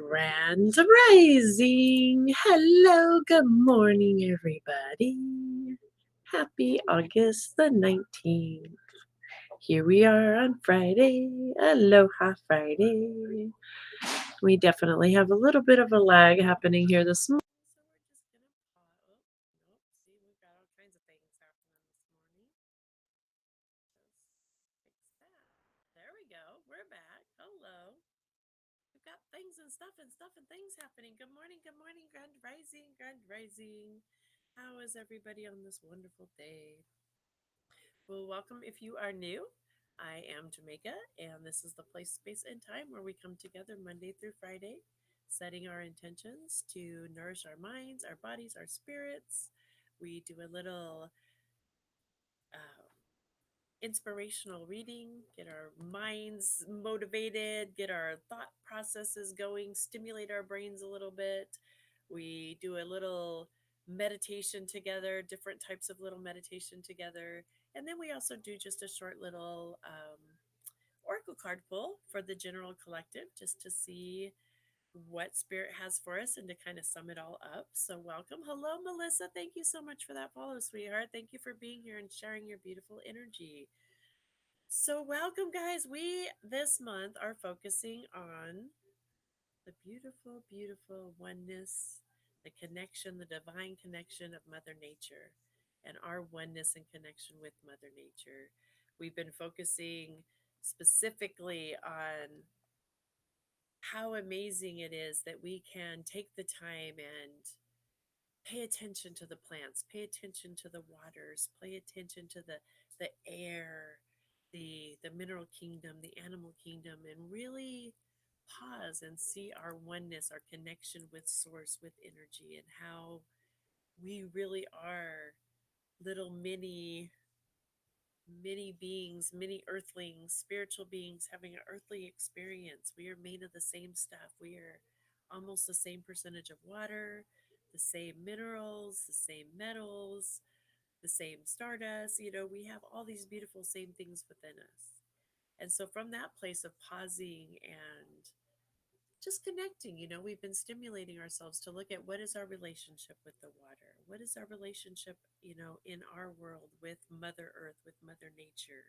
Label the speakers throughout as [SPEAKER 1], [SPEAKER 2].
[SPEAKER 1] Grand Rising. Hello, good morning, everybody. Happy August the 19th. Here we are on Friday. Aloha Friday. We definitely have a little bit of a lag happening here this morning. So we're just going to pause. Oh, nope. See, we've got all kinds of things happening this morning. Just fix that. There we go. We're back. Hello. We've got things and stuff and stuff and things happening. Good morning, Grand Rising, Grand Rising. How is everybody on this wonderful day? Well, welcome if you are new. I am Jamaica, and this is the place, space, and time where we come together Monday through Friday, setting our intentions to nourish our minds, our bodies, our spirits. We do a little um, inspirational reading, get our minds motivated, get our thought processes going, stimulate our brains a little bit. We do a little meditation together, different types of little meditation together. And then we also do just a short little oracle card pull for the general collective just to see what spirit has for us and to kind of sum it all up. So, welcome. Hello, Melissa. Thank you so much for that follow, sweetheart. Thank you for being here and sharing your beautiful energy. So, welcome, guys. We this month are focusing on the beautiful, beautiful oneness, the connection, the divine connection of Mother Nature, and our oneness and connection with Mother Nature. We've been focusing specifically on how amazing it is that we can take the time and pay attention to the plants, pay attention to the waters, pay attention to the air, the mineral kingdom, the animal kingdom, and really pause and see our oneness, our connection with source, with energy, and how we really are little mini beings, mini earthlings, spiritual beings having an earthly experience. We are made of the same stuff. We are almost the same percentage of water, the same minerals, the same metals, the same stardust. We have all these beautiful same things within us. And so, from that place of pausing and just connecting, we've been stimulating ourselves to look at what is our relationship with the water? What is our relationship, in our world with Mother Earth, with Mother Nature?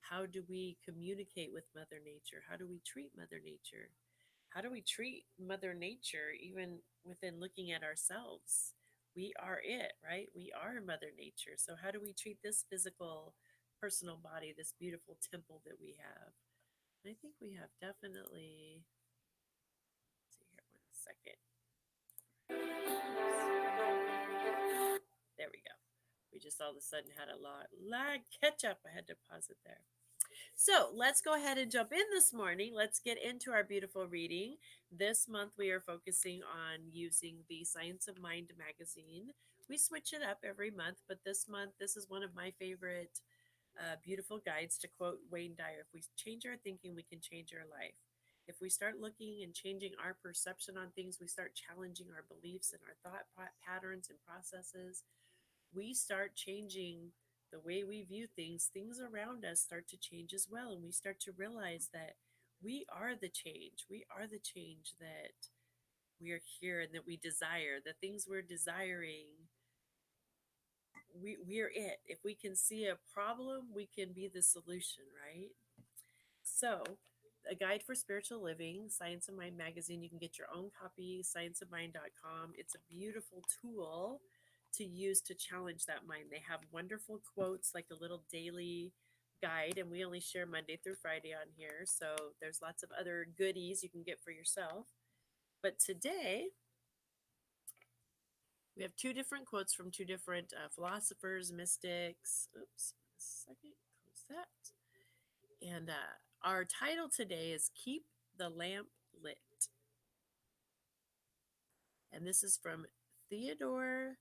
[SPEAKER 1] How do we communicate with Mother Nature? How do we treat Mother Nature? How do we treat Mother Nature even within looking at ourselves? We are it, right? We are Mother Nature. So, how do we treat this physical, personal body, this beautiful temple that we have? And I think we have definitely, see here, one second. There we go. We just all of a sudden had a lag catch up. I had to pause it there. So let's go ahead and jump in this morning. Let's get into our beautiful reading. This month we are focusing on using the Science of Mind magazine. We switch it up every month, but this month, this is one of my favorite beautiful guides. To quote Wayne Dyer, if we change our thinking, we can change our life. If we start looking and changing our perception on things, we start challenging our beliefs and our thought patterns and processes, we start changing the way we view things, things around us start to change as well. And we start to realize that we are the change. We are the change that we are here and that we desire. The things we're desiring, we're it. If we can see a problem, we can be the solution, right? So, a guide for spiritual living, Science of Mind magazine. You can get your own copy, scienceofmind.com. It's a beautiful tool to use to challenge that mind. They have wonderful quotes, like a little daily guide, and we only share Monday through Friday on here. So, there's lots of other goodies you can get for yourself. But today, we have two different quotes from two different philosophers, mystics. Oops, a second, close that. And our title today is Keep the Lamp Lit. And this is from Theodore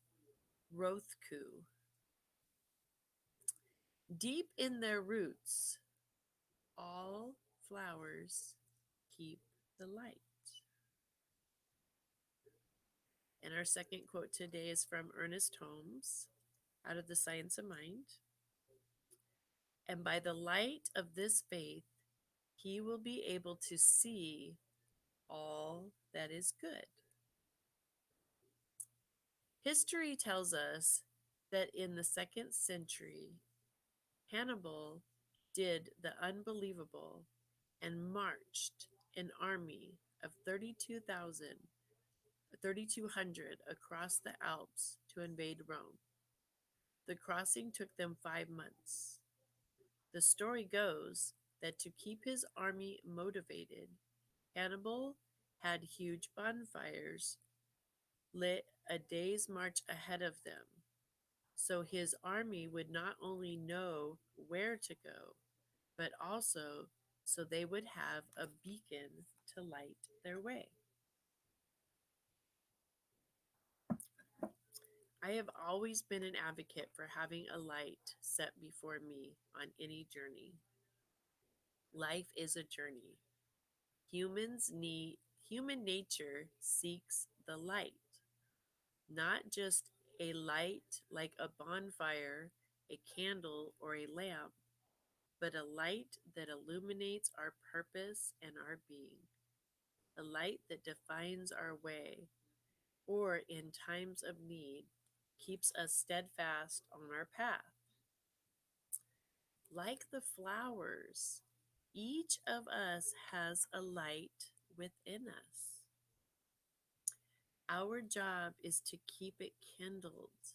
[SPEAKER 1] Rothko. Deep in their roots, all flowers keep the light. And our second quote today is from Ernest Holmes, out of The Science of Mind. And by the light of this faith, he will be able to see all that is good. History tells us that in the second century, Hannibal did the unbelievable and marched an army of 3,200 across the Alps to invade Rome. The crossing took them 5 months. The story goes that to keep his army motivated, Hannibal had huge bonfires lit a day's march ahead of them, so his army would not only know where to go, but also so they would have a beacon to light their way. I have always been an advocate for having a light set before me on any journey. Life is a journey. Human nature seeks the light, not just a light like a bonfire, a candle, or a lamp, but a light that illuminates our purpose and our being, a light that defines our way, or in times of need, keeps us steadfast on our path. Like the flowers, each of us has a light within us. Our job is to keep it kindled,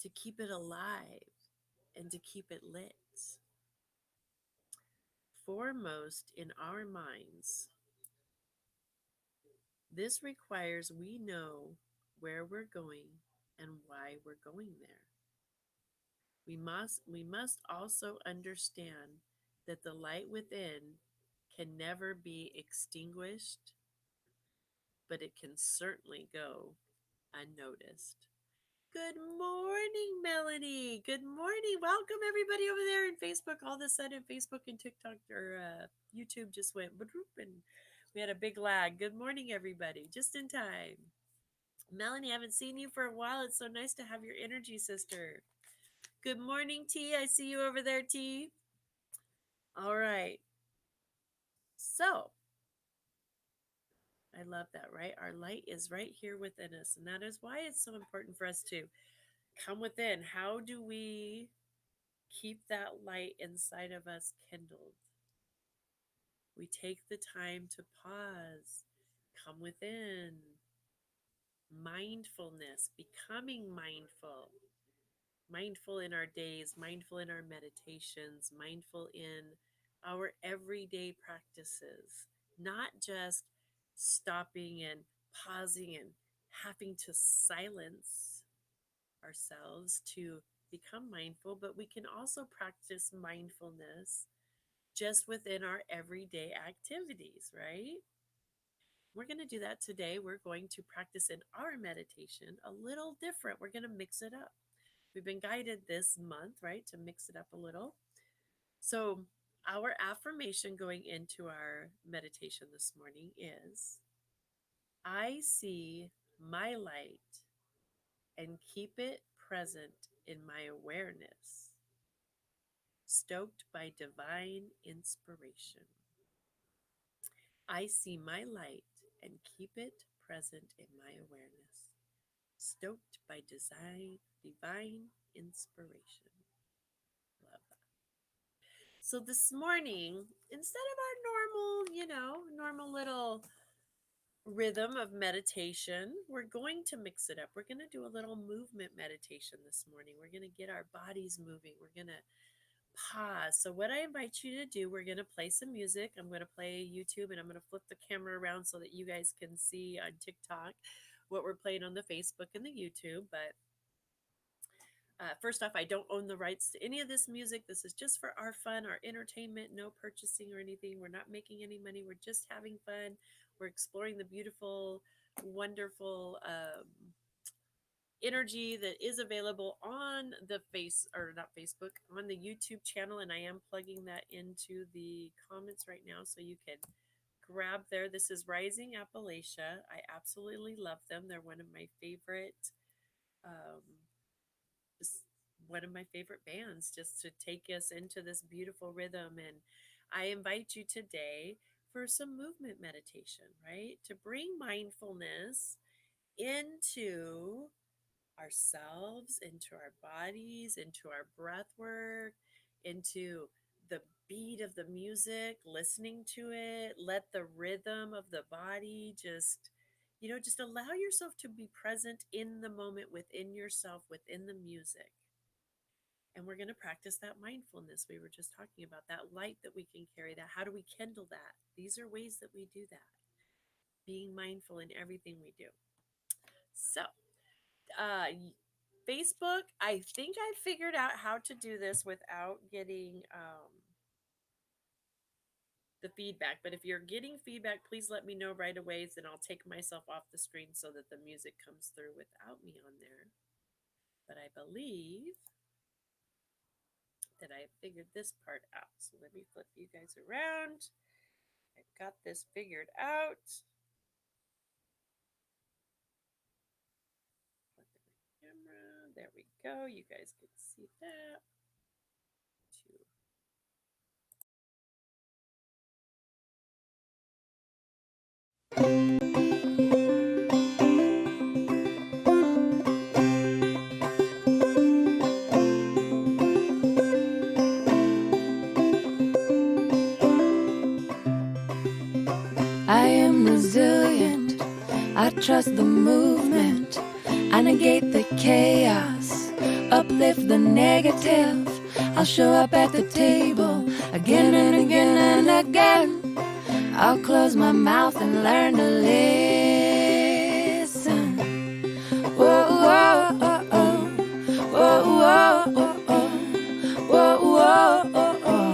[SPEAKER 1] to keep it alive, and to keep it lit. Foremost in our minds, this requires we know where we're going and why we're going there. We must also understand that the light within can never be extinguished, but it can certainly go unnoticed. Good morning, Melanie. Good morning. Welcome everybody over there in Facebook. All of a sudden, Facebook and TikTok or YouTube just went bloop, and we had a big lag. Good morning, everybody. Just in time. Melanie, I haven't seen you for a while. It's so nice to have your energy, sister. Good morning, T. I see you over there, T. All right. So, I love that, right? Our light is right here within us. And that is why it's so important for us to come within. How do we keep that light inside of us kindled? We take the time to pause, come within, mindfulness, becoming mindful in our days, mindful in our meditations, mindful in our everyday practices, not just stopping and pausing and having to silence ourselves to become mindful, but we can also practice mindfulness just within our everyday activities, right? We're going to do that today. We're going to practice in our meditation a little different. We're going to mix it up. We've been guided this month, right, to mix it up a little. So, our affirmation going into our meditation this morning is I see my light and keep it present in my awareness, stoked by divine inspiration. I see my light and keep it present in my awareness, stoked by divine inspiration. Love that. So this morning, instead of our normal little rhythm of meditation, we're going to mix it up. We're going to do a little movement meditation this morning. We're going to get our bodies moving. We're going to pause. So what I invite you to do, we're going to play some music. I'm going to play YouTube and I'm going to flip the camera around so that you guys can see on TikTok what we're playing on the Facebook and the YouTube. But first off, I don't own the rights to any of this music. This is just for our fun, our entertainment, no purchasing or anything. We're not making any money. We're just having fun. We're exploring the beautiful, wonderful energy that is available on the not Facebook, on the YouTube channel. And I am plugging that into the comments right now so you can grab there. This is Rising Appalachia. I absolutely love them. They're one of my favorite. Just one of my favorite bands just to take us into this beautiful rhythm. And I invite you today for some movement meditation, right? To bring mindfulness into ourselves, into our bodies, into our breath work, into the beat of the music, listening to it, let the rhythm of the body just allow yourself to be present in the moment within yourself, within the music. And we're going to practice that mindfulness we were just talking about, that light that we can carry, that how do we kindle that? These are ways that we do that, being mindful in everything we do. So, uh, Facebook, I think I figured out how to do this without getting the feedback. But if you're getting feedback, please let me know right away. Then I'll take myself off the screen so that the music comes through without me on there. But I believe that I figured this part out. So let me flip you guys around. I've got this figured out. Flip the camera. There we go. You guys can see that.
[SPEAKER 2] I am resilient, I trust the movement, I negate the chaos, uplift the negative. I'll show up at the table again and again and again. I'll close my mouth and learn to listen. Whoa, whoa, oh, oh. Whoa, whoa, oh, oh. Whoa, whoa, oh, oh.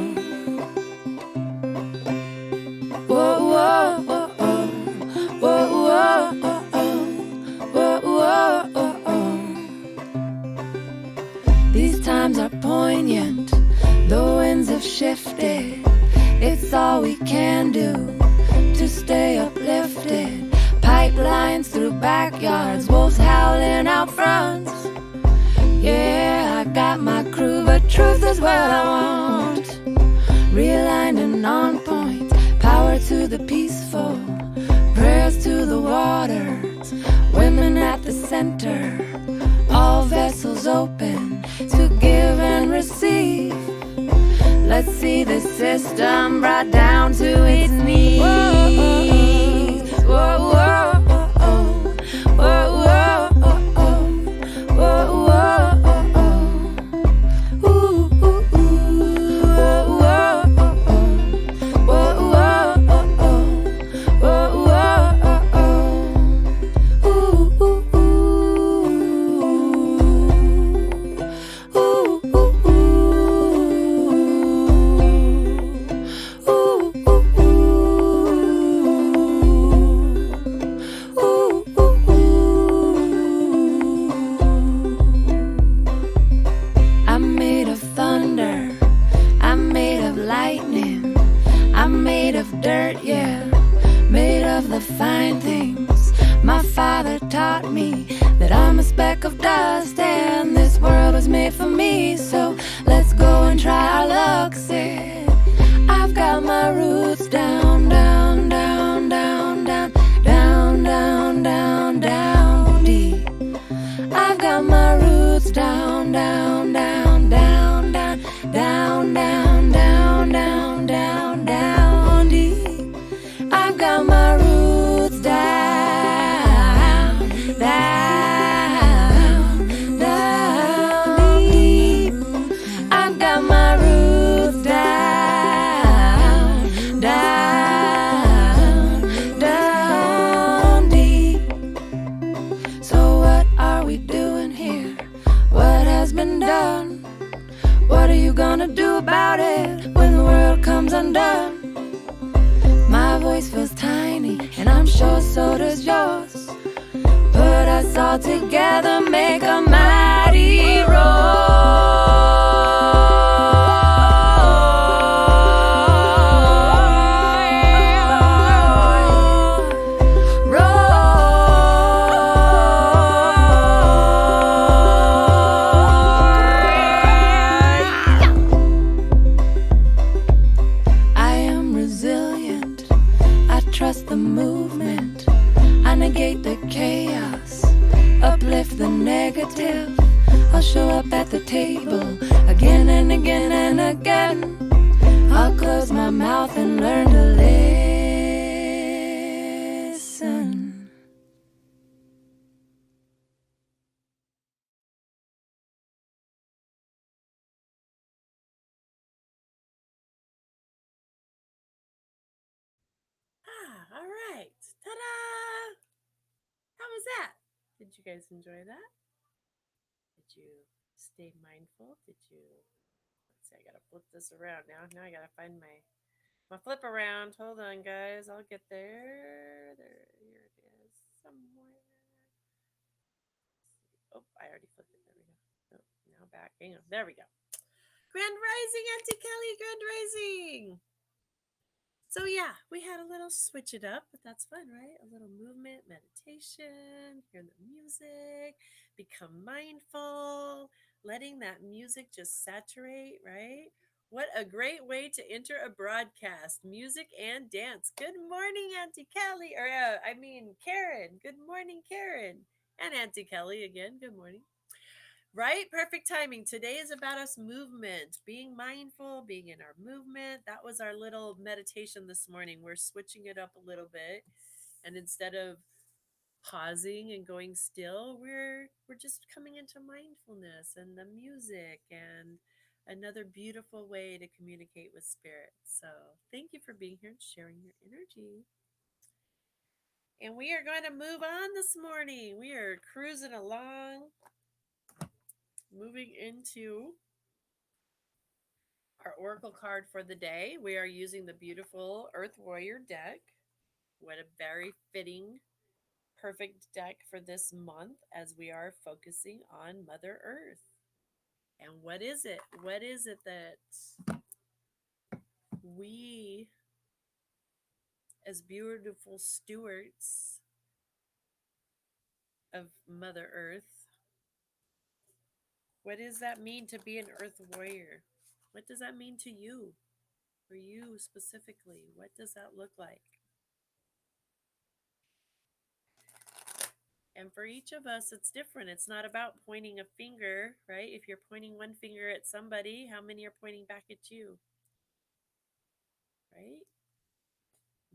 [SPEAKER 2] Whoa, whoa, oh, oh. Whoa, whoa, oh, oh. Whoa, whoa, oh, oh. These times are poignant, the winds have shifted. It's all we can do to stay uplifted. Pipelines through backyards, wolves howling out fronts. Yeah, I got my crew, but truth is what I want. Realigned and on point, power to the peaceful, prayers to the waters, women at the center, all vessels open to give and receive. Let's see the system brought down to its knees. Whoa, whoa, oh, oh. Whoa, whoa, oh, oh. Whoa, whoa, oh, oh. Ooh, ooh, ooh. Whoa, whoa, oh, oh. Whoa, whoa, oh, oh. Whoa, whoa, oh, oh. Ooh, ooh, ooh. Ooh, ooh, ooh. I'm made of thunder, I'm made of lightning, I'm made of dirt, yeah, made of the fine things. My father taught me that I'm a speck of dust and this world was made for me. So let's go and try our luck, say I've got my roots down, down, down, down, down, down, down, down, down deep. I've got my roots down, down, down, down, down, down, down, down, down, down, down deep. I've got my roots down, down, down deep. I've got my roots down, down, down deep. So what are we doing here? What has been done? What are you gonna do about it when the world comes undone? My voice feels tiny, and I'm sure so does yours. Put us all together, make a mighty create the chaos, uplift the negative. I'll show up at the table again and again and again. I'll close my mouth and learn to listen.
[SPEAKER 1] All right. Ta-da! How was that? Did you guys enjoy that? Did you stay mindful? Did you? Let's see. I gotta flip this around now. Now I gotta find my flip around. Hold on, guys. I'll get there. Here it is somewhere. Oh, I already flipped it. There we go. Oh, now back. Hang on. There we go. Grand Rising, Auntie Kelly. Grand Rising. So yeah, we had a little switch it up, but that's fun, right? A little movement, meditation, hear the music, become mindful, letting that music just saturate, right? What a great way to enter a broadcast, music and dance. Good morning, Auntie Kelly, or I mean Karen. Good morning, Karen, and Auntie Kelly again. Good morning. Right? Perfect timing. Today is about us movement, being mindful, being in our movement. That was our little meditation this morning. We're switching it up a little bit. And instead of pausing and going still, we're just coming into mindfulness and the music and another beautiful way to communicate with spirit. So, thank you for being here and sharing your energy. And we are going to move on this morning. We are cruising along, moving into our oracle card for the day. We are using the beautiful Earth Warrior deck. What a very fitting, perfect deck for this month as we are focusing on Mother Earth. And what is it? What is it that we, as beautiful stewards of Mother Earth, what does that mean to be an Earth Warrior? What does that mean to you? For you specifically, what does that look like? And for each of us, it's different. It's not about pointing a finger, right? If you're pointing one finger at somebody, how many are pointing back at you? Right?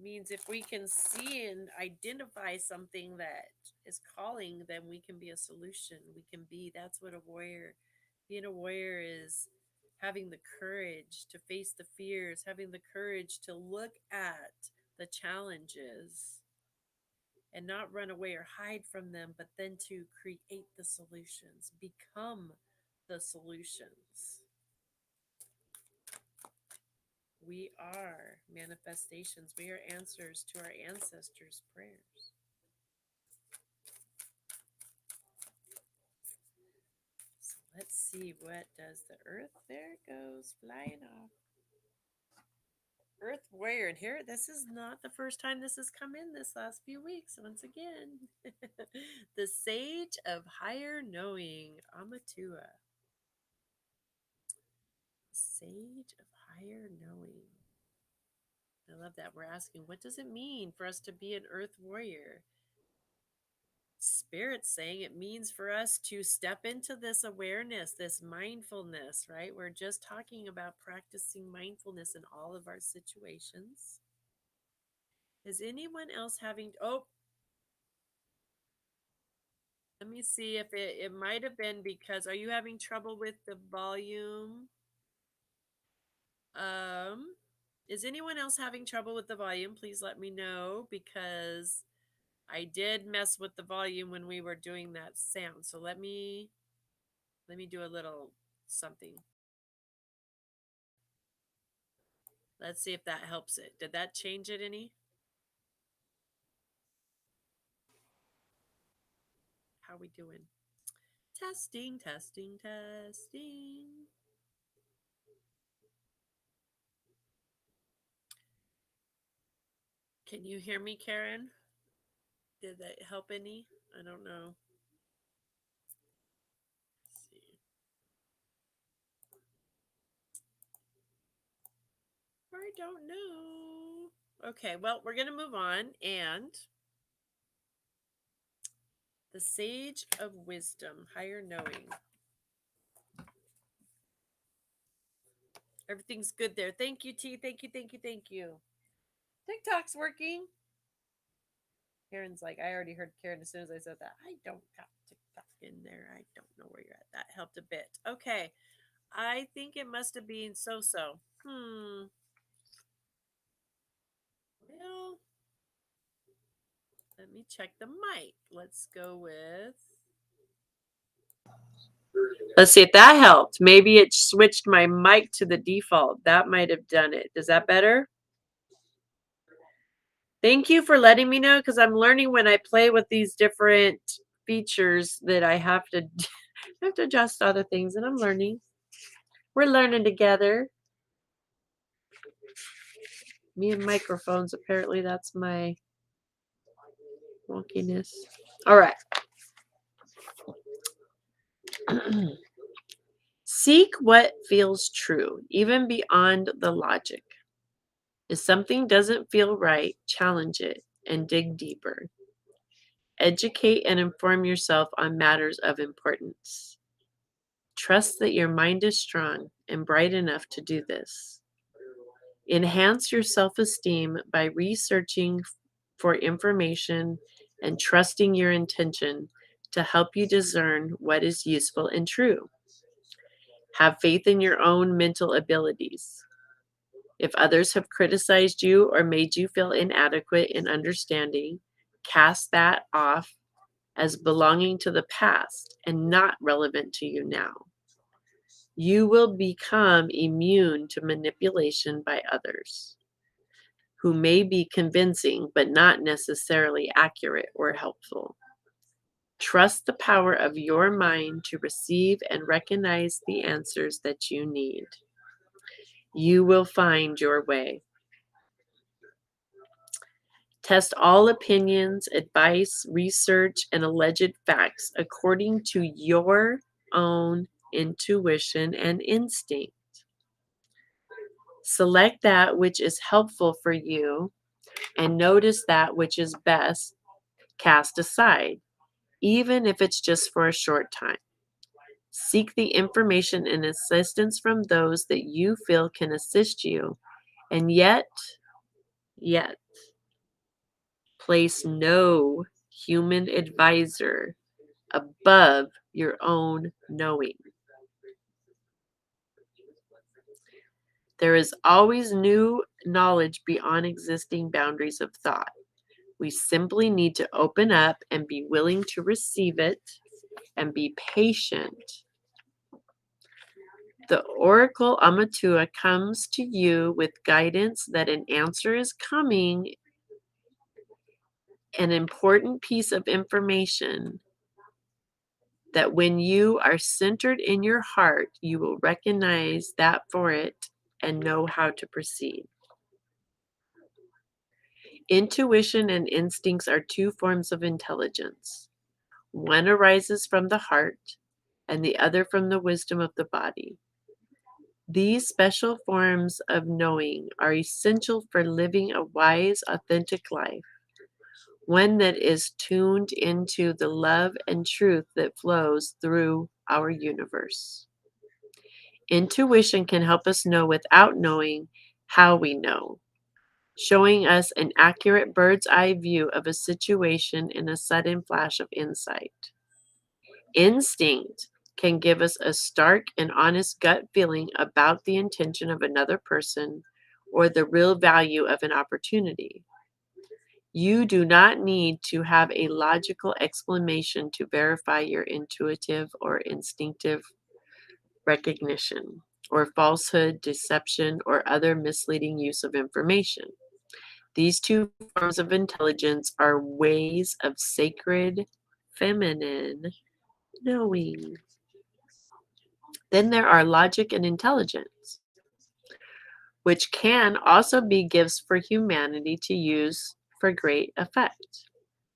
[SPEAKER 1] Means if we can see and identify something that is calling, then we can be a solution. We can be, that's what a warrior, being a warrior is having the courage to face the fears, having the courage to look at the challenges and not run away or hide from them, but then to create the solutions, become the solutions. We are manifestations. We are answers to our ancestors' prayers. So let's see, what does the earth? There it goes, flying off. Earth Warrior, and here, this is not the first time this has come in this last few weeks. Once again, the Sage of Higher Knowing, Amatua. Sage of Higher Knowing. I love that. We're asking, what does it mean for us to be an Earth Warrior? Spirit's saying it means for us to step into this awareness, this mindfulness, right? We're just talking about practicing mindfulness in all of our situations. Is anyone else having, oh, let me see if it might have been because, are you having trouble with the volume? Is anyone else having trouble with the volume? Please let me know, because I did mess with the volume when we were doing that sound. So let me do a little something. Let's see if that helps it. Did that change it any? How we doing? Testing, testing, testing. Can you hear me, Karen? Did that help any? I don't know. Let's see. I don't know. Okay, well, we're going to move on, and The Sage of Wisdom, Higher Knowing. Everything's good there. Thank you, T. Thank you, thank you, thank you. TikTok's working. Karen's like, I already heard Karen as soon as I said that. I don't got TikTok in there. I don't know where you're at. That helped a bit. Okay. I think it must have been so-so. Well, let me check the mic. Let's go with... Let's see if that helped. Maybe it switched my mic to the default. That might have done it. Is that better? Thank you for letting me know, because I'm learning when I play with these different features that I have to adjust other things, and I'm learning. We're learning together. Me and microphones, apparently that's my wonkiness. All right. Seek what feels true, even beyond the logic. If something doesn't feel right, challenge it and dig deeper. Educate and inform yourself on matters of importance. Trust that your mind is strong and bright enough to do this. Enhance your self-esteem by researching for information and trusting your intention to help you discern what is useful and true. Have faith in your own mental abilities. If others have criticized you or made you feel inadequate in understanding, cast that off as belonging to the past and not relevant to you now. You will become immune to manipulation by others, who may be convincing but not necessarily accurate or helpful. Trust the power of your mind to receive and recognize the answers that you need. You will find your way. Test all opinions, advice, research, and alleged facts according to your own intuition and instinct. Select that which is helpful for you and notice that which is best cast aside, even if it's just for a short time. Seek the information and assistance from those that you feel can assist you, and yet, place no human advisor above your own knowing. There is always new knowledge beyond existing boundaries of thought. We simply need to open up and be willing to receive it and be patient. The Oracle Amatua comes to you with guidance that an answer is coming, an important piece of information that when you are centered in your heart, you will recognize that for it and know how to proceed. Intuition and instincts are two forms of intelligence. One arises from the heart and the other from the wisdom of the body. These special forms of knowing are essential for living a wise, authentic life, one that is tuned into the love and truth that flows through our universe. Intuition can help us know without knowing how we know, showing us an accurate bird's eye view of a situation in a sudden flash of insight. Instinct can give us a stark and honest gut feeling about the intention of another person or the real value of an opportunity. You do not need to have a logical explanation to verify your intuitive or instinctive recognition, or falsehood, deception, or other misleading use of information. These two forms of intelligence are ways of sacred feminine knowing. Then there are logic and intelligence, which can also be gifts for humanity to use for great effect,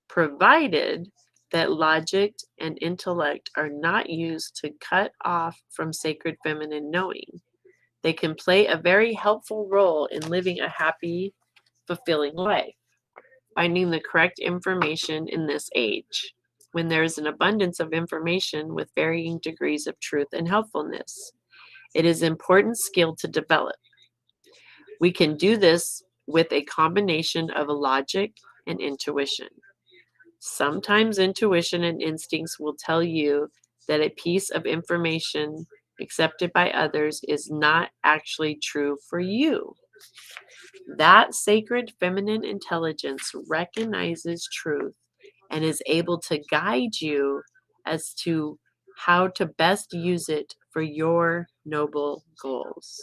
[SPEAKER 1] provided that logic and intellect are not used to cut off from sacred feminine knowing. They can play a very helpful role in living a happy, fulfilling life. Finding the correct information in this age, when there is an abundance of information with varying degrees of truth and helpfulness. It is an important skill to develop. We can do this with a combination of logic and intuition. Sometimes intuition and instincts will tell you that a piece of information accepted by others is not actually true for you. That sacred feminine intelligence recognizes truth and is able to guide you as to how to best use it for your noble goals.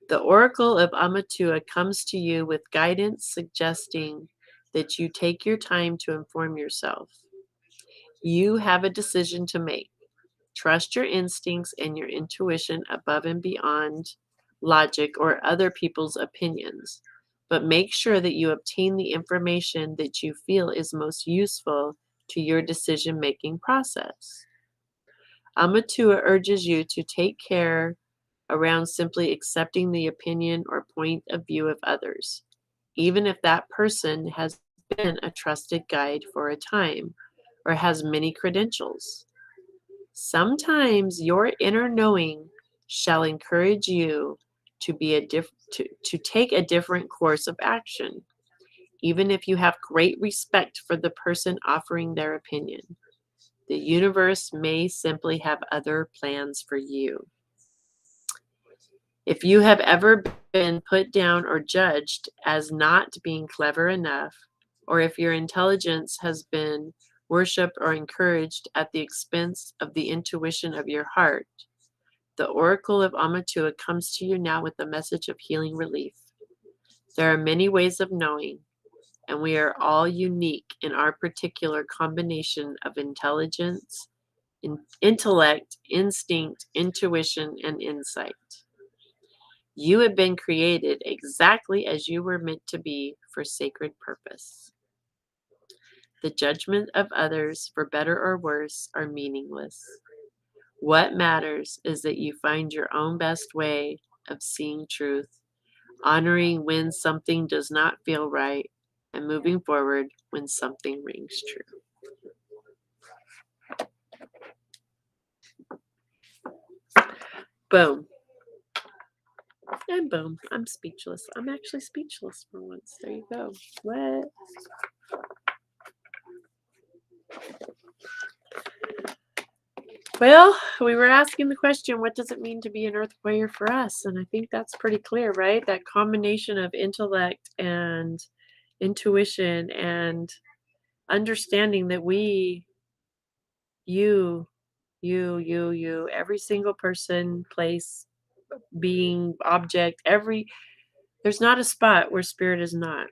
[SPEAKER 1] The Oracle of Amatua comes to you with guidance suggesting that you take your time to inform yourself. You have a decision to make. Trust your instincts and your intuition above and beyond logic or other people's opinions, but make sure that you obtain the information that you feel is most useful to your decision-making process. Amatua urges you to take care around simply accepting the opinion or point of view of others, even if that person has been a trusted guide for a time or has many credentials. Sometimes your inner knowing shall encourage you to take a different course of action, even if you have great respect for the person offering their opinion. The universe may simply have other plans for you. If you have ever been put down or judged as not being clever enough, or if your intelligence has been worshipped or encouraged at the expense of the intuition of your heart, the Oracle of Amatua comes to you now with a message of healing relief. There are many ways of knowing, and we are all unique in our particular combination of intelligence, intellect, instinct, intuition, and insight. You have been created exactly as you were meant to be for sacred purpose. The judgment of others, for better or worse, are meaningless. What matters is that you find your own best way of seeing truth, honoring when something does not feel right, and moving forward when something rings true. Boom. And boom. I'm speechless. I'm actually speechless for once. There you go. What? Well, we were asking the question, what does it mean to be an earth warrior for us? And I think that's pretty clear, right? That combination of intellect and intuition and understanding that you, every single person, place, being, object, there's not a spot where spirit is not.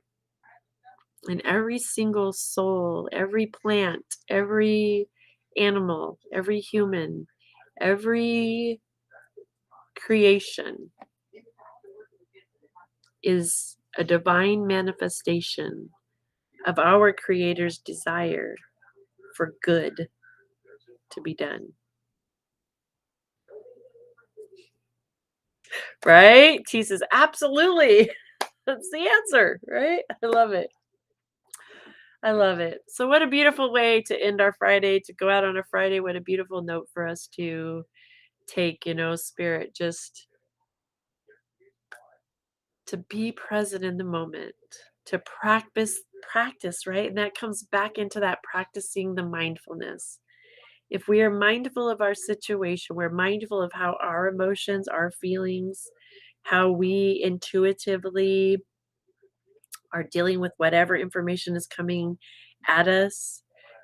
[SPEAKER 1] And every single soul, every plant, every animal, every human, every creation is a divine manifestation of our Creator's desire for good to be done. Right? T says, absolutely. That's the answer, right? I love it. I love it. So what a beautiful way to end our Friday, to go out on a Friday. What a beautiful note for us to take, spirit, just to be present in the moment, to practice, right? And that comes back into that practicing the mindfulness. If we are mindful of our situation, we're mindful of how our emotions, our feelings, how we intuitively are dealing with whatever information is coming at us.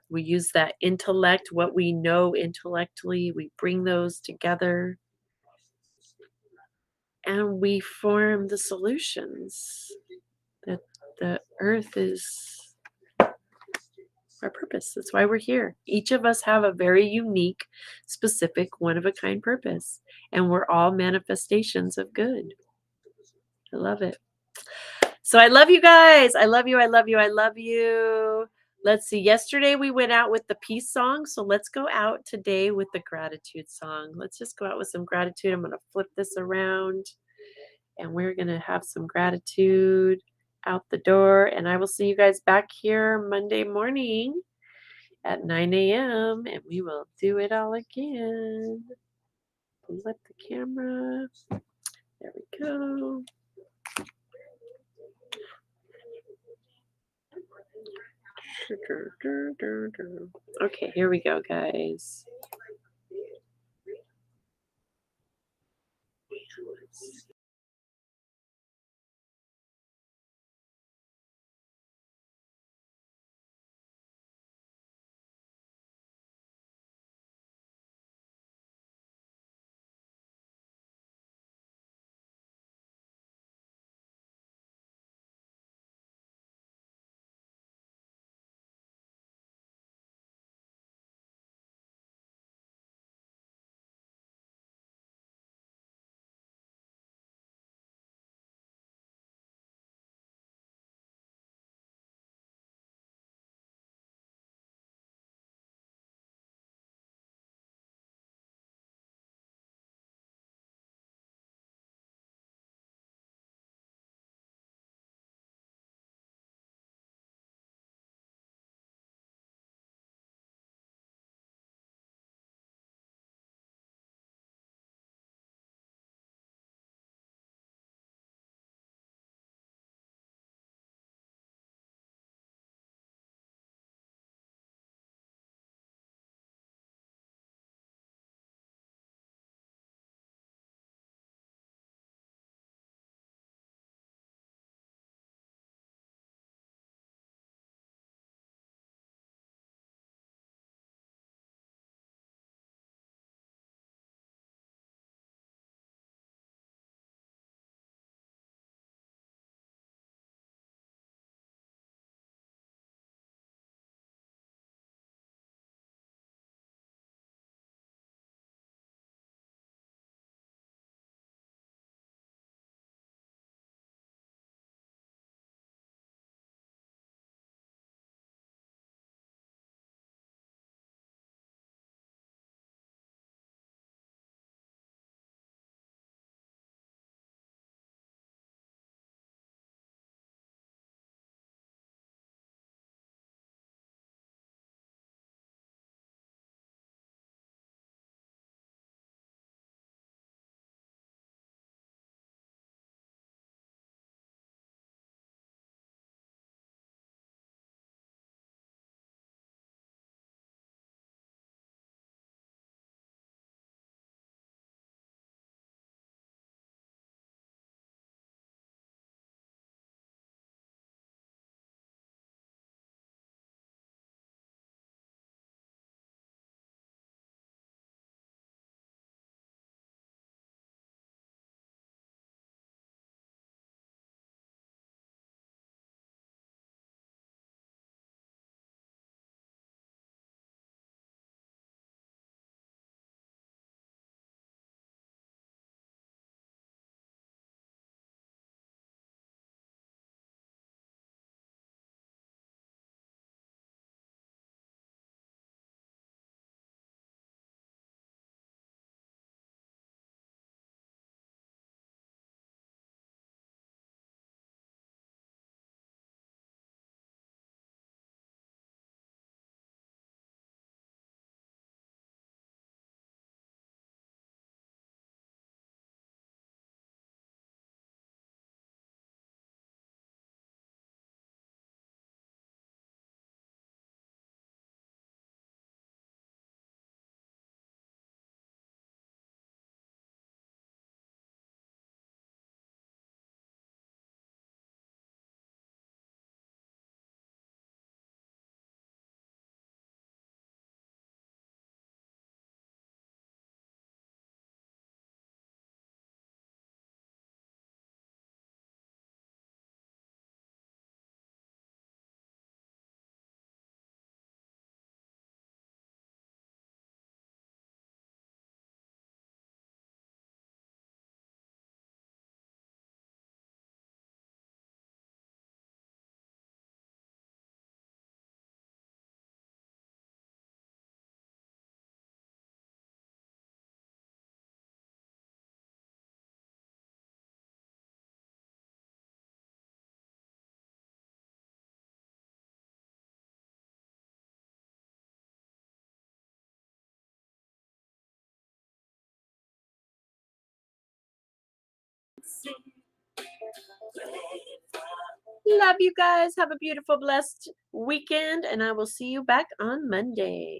[SPEAKER 1] We use that intellect, what we know intellectually, we bring those together and we form the solutions. That the earth is our purpose. That's why we're here. Each of us have a very unique, specific, one-of-a-kind purpose, and we're all manifestations of good. I love it. So I love you guys. I love you. I love you. I love you. Let's see. Yesterday we went out with the peace song. So let's go out today with the gratitude song. Let's just go out with some gratitude. I'm going to flip this around and we're going to have some gratitude out the door. And I will see you guys back here Monday morning at 9 a.m. and we will do it all again. Pull up the camera. There we go. Okay, here we go, guys. Love you guys. Have a beautiful, blessed weekend, and I will see you back on Monday.